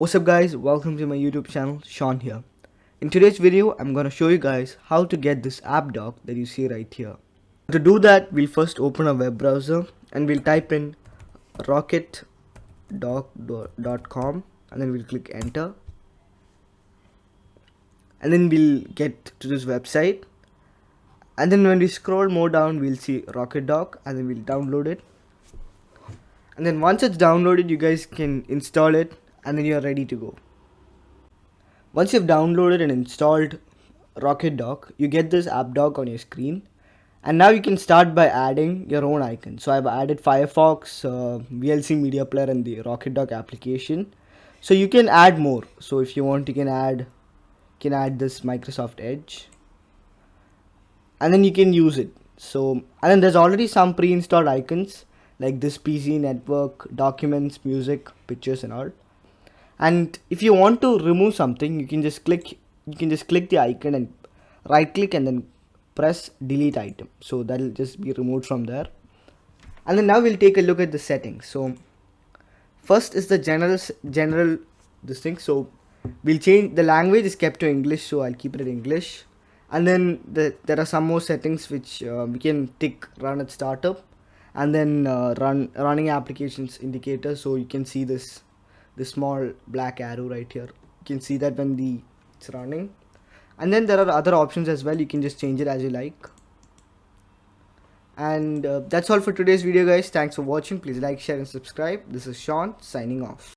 What's up guys, welcome to my YouTube channel, Sean here. In today's video, I'm gonna show you guys how to get this app dock that you see right here. To do that, we'll first open a web browser and we'll type in RocketDock.com and then we'll click enter. And then we'll get to this website. And then when we scroll more down, we'll see RocketDock and then we'll download it. And then once it's downloaded, you guys can install it and then you're ready to go. Once you've downloaded and installed RocketDock, you get this app dock on your screen, and now you can start by adding your own icon. So I've added Firefox, VLC Media Player, and the RocketDock application. So you can add more. So if you want, you can add this Microsoft Edge, and then you can use it. So and then there's already some pre-installed icons like this PC, network, documents, music, pictures, and all. And if you want to remove something, you can just click the icon and right click and then press delete item, so that'll just be removed from there. And then now we'll take a look at the settings. So first is the general this thing. So we'll change the language is kept to English, so I'll keep it in English. And then there are some more settings which we can tick run at startup, and then running applications indicator. So you can see this small black arrow right here. You can see that when it's running. And then there are other options as well. You can just change it as you like. And that's all for today's video guys. Thanks for watching. Please like, share and subscribe. This is Sean signing off.